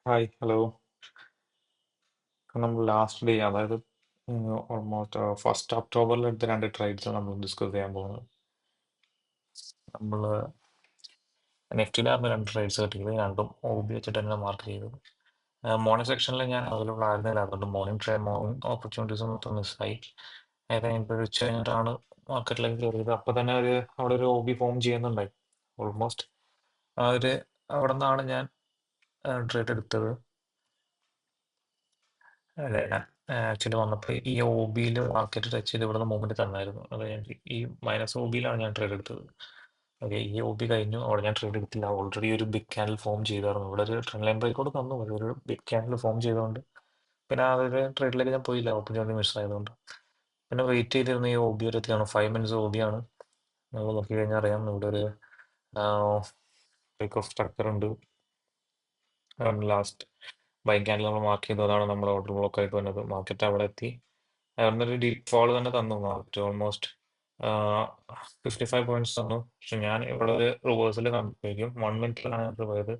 Hi hello. നമ്മൾ last day അതായത് almost 1 ഒക്ടോബറിൽ എടുത്ത 2 ട്രേഡ്സ് നമ്മൾ ഡിസ്കസ് ചെയ്യാൻ പോകുന്നത്. നമ്മൾ നെഫ്റ്റിലായിരുന്നു 2 ട്രേഡ്സ് കിട്ടിയത്, രണ്ടും OB വെച്ചിട്ട് തന്നെ മാർക്ക് ചെയ്തത്. മോർണിംഗ് സെക്ഷനിൽ ഞാൻ അവൈലബിൾ ആയിരുന്നില്ല, അതുകൊണ്ട് മോർണിംഗ് ഓപ്പർച്യൂണിറ്റീസ് മൊത്തം മിസ്സായി. അത് കഴിഞ്ഞപ്പോൾ ഉച്ച കഴിഞ്ഞിട്ടാണ് മാർക്കറ്റിലേക്ക് കയറിയത്. അപ്പോൾ തന്നെ അവിടെ ഒരു OB ഫോം ചെയ്യുന്നുണ്ടായി. ഓൾമോസ്റ്റ് അവിടെ നിന്നാണ് ഞാൻ ട്രേഡ് എടുത്തത്. അതെ, ഞാൻ ആക്ച്വലി വന്നപ്പോൾ ഈ OB-യിൽ മാർക്കറ്റ് ടച്ച് ചെയ്ത് ഇവിടുന്ന് മൂവ്മെന്റ് തന്നായിരുന്നു. അത് ഈ മൈനസ് OB-യിലാണ് ഞാൻ ട്രേഡ് എടുത്തത്. ഓക്കെ, ഈ OB കഴിഞ്ഞു, അവിടെ ഞാൻ ട്രേഡ് എടുത്തില്ല. ഓൾറെഡി ഒരു ബിഗ് ക്യാൻഡിൽ ഫോം ചെയ്തായിരുന്നു. ഇവിടെ ഒരു ട്രെൻഡ് ലൈൻ ബ്രേക്കൗട്ട് തന്നു, പക്ഷേ ഒരു ബിഗ് ക്യാൻഡിൽ ഫോം ചെയ്തുകൊണ്ട് പിന്നെ ആ ഒരു ട്രേഡിലേക്ക് ഞാൻ പോയില്ല, ഓപ്പർച്യൂണിറ്റി മിസ് ആയതുകൊണ്ട്. പിന്നെ വെയിറ്റ് ചെയ്തിരുന്ന ഈ OB ഒരു എത്തിയാണ്, 5 മിനിറ്റ്സ് OB-ആണ്. നമ്മൾ നോക്കി കഴിഞ്ഞാൽ അറിയാം, ഇവിടെ ഒരു ബ്രേക്ക് ഓഫ് സ്ട്രക്ചർ ഉണ്ട്. ലാസ്റ്റ് ബൈ ക്യാൻഡിൽ നമ്മൾ മാർക്ക് ചെയ്തു, അതാണ് നമ്മുടെ ഓർഡർ ബ്ലോക്ക് ആയിട്ട് വന്നത്. മാർക്കറ്റ് അവിടെ എത്തി, അവിടുന്ന് ഒരു ഡീപ് ഫോൾ തന്നെ തന്നു. മാർക്കറ്റ് ഓൾമോസ്റ്റ് 55 പോയിന്റ്സ് തന്നു. പക്ഷെ ഞാൻ ഇവിടെ ഒരു റിവേഴ്സൽ കണ്ടപ്പോഴേക്കും 1 മിനിറ്റിലാണ് പോയത്.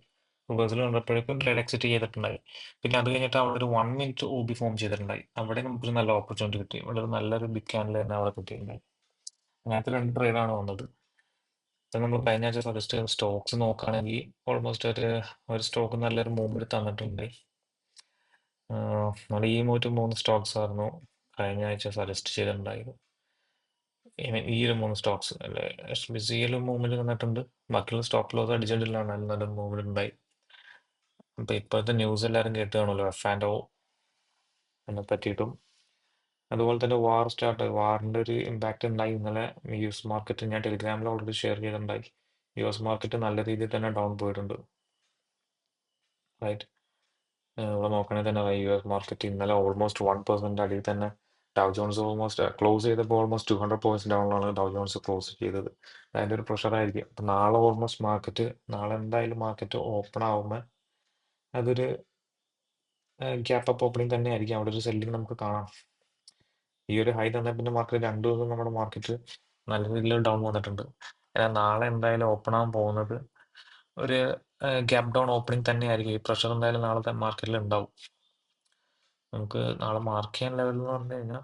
റിവേഴ്സൽ കണ്ടപ്പോഴേക്കും ട്രേഡ് എക്സിറ്റ് ചെയ്തിട്ടുണ്ടായി. പിന്നെ അത് കഴിഞ്ഞിട്ട് അവിടെ ഒരു 1 മിനിറ്റ് OB ഫോം ചെയ്തിട്ടുണ്ടായി. അവിടെ നമുക്കൊരു നല്ല ഓപ്പർച്യൂണിറ്റി കിട്ടി. ഇവിടെ ഒരു നല്ലൊരു ബിഗ് ക്യാൻഡിൽ തന്നെ അവിടെ കിട്ടിയിട്ടുണ്ടായി. അങ്ങനത്തെ 2 ട്രേഡാണ് വന്നത്. ഇപ്പൊ നമ്മൾ കഴിഞ്ഞ ആഴ്ച സജസ്റ്റ് ചെയ്ത സ്റ്റോക്സ് നോക്കുകയാണെങ്കിൽ ഓൾമോസ്റ്റ് ഒരു സ്റ്റോക്ക് നല്ലൊരു മൂവ്മെന്റ് തന്നിട്ടുണ്ട്. നമ്മൾ ഈ 3 സ്റ്റോക്സ് ആയിരുന്നു കഴിഞ്ഞ ആഴ്ച സജസ്റ്റ് ചെയ്തിട്ടുണ്ടായത്. ഈ ഒരു 3 സ്റ്റോക്സ് അല്ലെ, SBCയിൽ മൂവ്മെന്റ് തന്നിട്ടുണ്ട്. ബാക്കിയുള്ള സ്റ്റോപ്പ് ലോസ് അടിച്ചിട്ടില്ല, നല്ല മൂവ്മെന്റ് ഉണ്ടായി. അപ്പൊ ഇപ്പോഴത്തെ ന്യൂസ് എല്ലാവരും കേട്ട് കാണുമല്ലോ, F&O അതിനെ പറ്റിയിട്ടും. അതുപോലെ തന്നെ വാറിന്റെ ഒരു ഇമ്പാക്ട് ഉണ്ടായി ഇന്നലെ. US മാർക്കറ്റ് ഞാൻ ടെലിഗ്രാമിൽ ഓൾറെഡി ഷെയർ ചെയ്തിട്ടുണ്ടായി. US മാർക്കറ്റ് നല്ല രീതിയിൽ തന്നെ ഡൗൺ പോയിട്ടുണ്ട്. റൈറ്റ്, ഇവിടെ നോക്കണമെങ്കിൽ തന്നെ US മാർക്കറ്റ് ഇന്നലെ ഓൾമോസ്റ്റ് 1% അടിയിൽ തന്നെ. ഡൗ ജോൺസ് ഓൾമോസ്റ്റ് ക്ലോസ് ചെയ്തപ്പോൾ ഓൾമോസ്റ്റ് 200 പോയിന്റ്സ് ഡൗണിലാണ് ഡൗ ജോൺസ് ക്ലോസ് ചെയ്തത്. അതിൻ്റെ ഒരു പ്രഷറായിരിക്കും. അപ്പം നാളെ എന്തായാലും മാർക്കറ്റ് ഓപ്പൺ ആവുമ്പോൾ അതൊരു ഗ്യാപ്പ് അപ്പ് ഓപ്പണിംഗ് തന്നെ ആയിരിക്കും. അവിടെ ഒരു സെല്ലിംഗ് നമുക്ക് കാണാം. ഈ ഒരു ഹൈ തന്നെ പിന്നെ മാർക്കറ്റ് 2 ദിവസം നമ്മുടെ മാർക്കറ്റ് നല്ല രീതിയിൽ ഡൗൺ വന്നിട്ടുണ്ട്. എന്നാൽ നാളെ എന്തായാലും ഓപ്പൺ ആകാൻ പോകുന്നത് ഒരു ഗ്യാപ്പ് ഡൗൺ ഓപ്പണിംഗ് തന്നെ ആയിരിക്കും. ഈ പ്രഷർ എന്തായാലും നാളത്തെ മാർക്കറ്റിൽ ഉണ്ടാവും. നമുക്ക് നാളെ മാർക്ക് ചെയ്യാൻ ലെവൽ എന്ന് പറഞ്ഞു കഴിഞ്ഞാൽ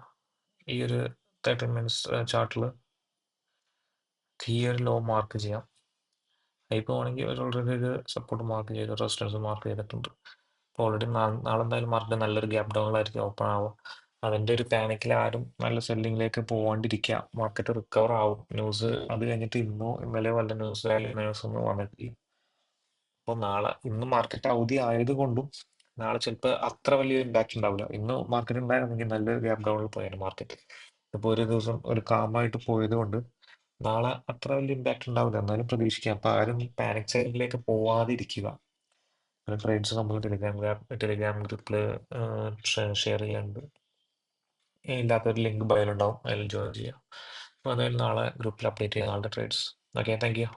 ഈ ഒരു 30 മിനിറ്റ്സ് ചാർട്ടിൽ ഈ ഒരു ലോ മാർക്ക് ചെയ്യാം. ഇപ്പോൾ ആണെങ്കിൽ ഓൾറെഡി ഒരു സപ്പോർട്ട് മാർക്ക് ചെയ്ത് റെസിസ്റ്റൻസ് മാർക്ക് ചെയ്തിട്ടുണ്ട്. അപ്പോൾ ഓൾറെഡി നാളെ എന്തായാലും മാർക്കറ്റ് നല്ലൊരു ഗ്യാപ്പ് ഡൗണിലായിരിക്കും ഓപ്പൺ ആവുക. അതിൻ്റെ ഒരു പാനിക്കിൽ ആരും നല്ല സെല്ലിങ്ങിലേക്ക് പോകാണ്ടിരിക്കുക. മാർക്കറ്റ് റിക്കവർ ആവും. ന്യൂസ് അത് കഴിഞ്ഞിട്ട് ഇന്നലെ വല്ല ന്യൂസ് ഒന്നും വന്നിട്ടില്ല. അപ്പോൾ ഇന്ന് മാർക്കറ്റ് അവധി ആയതുകൊണ്ടും നാളെ ചിലപ്പോൾ അത്ര വലിയ ഇമ്പാക്റ്റ് ഉണ്ടാവില്ല. ഇന്ന് മാർക്കറ്റ് ഉണ്ടായിരുന്നെങ്കിൽ നല്ലൊരു ഗ്യാപ്പ് ഡൗണിൽ പോയാണ് മാർക്കറ്റ്. ഇപ്പോൾ ഒരു ദിവസം ഒരു കാമായിട്ട് പോയത് കൊണ്ട് നാളെ അത്ര വലിയ ഇമ്പാക്റ്റ് ഉണ്ടാവില്ല. എന്നാലും പ്രതീക്ഷിക്കാം. അപ്പോൾ ആരും പാനിക് സൈഡിലേക്ക് പോവാതിരിക്കുക. ട്രേഡ്സ് നമ്മൾ ടെലിഗ്രാം ഗ്രൂപ്പിൽ ഷെയർ ചെയ്യാറുണ്ട്. ഇല്ലാത്തൊരു ലിങ്ക് ബയോയിലുണ്ടാവും, അതിൽ ജോയിൻ ചെയ്യാം. അപ്പോൾ അതായത് നാളെ ഗ്രൂപ്പിൽ അപ്ഡേറ്റ് ചെയ്യാം നാളത്തെ ട്രേഡ്സ്. Okay, thank you.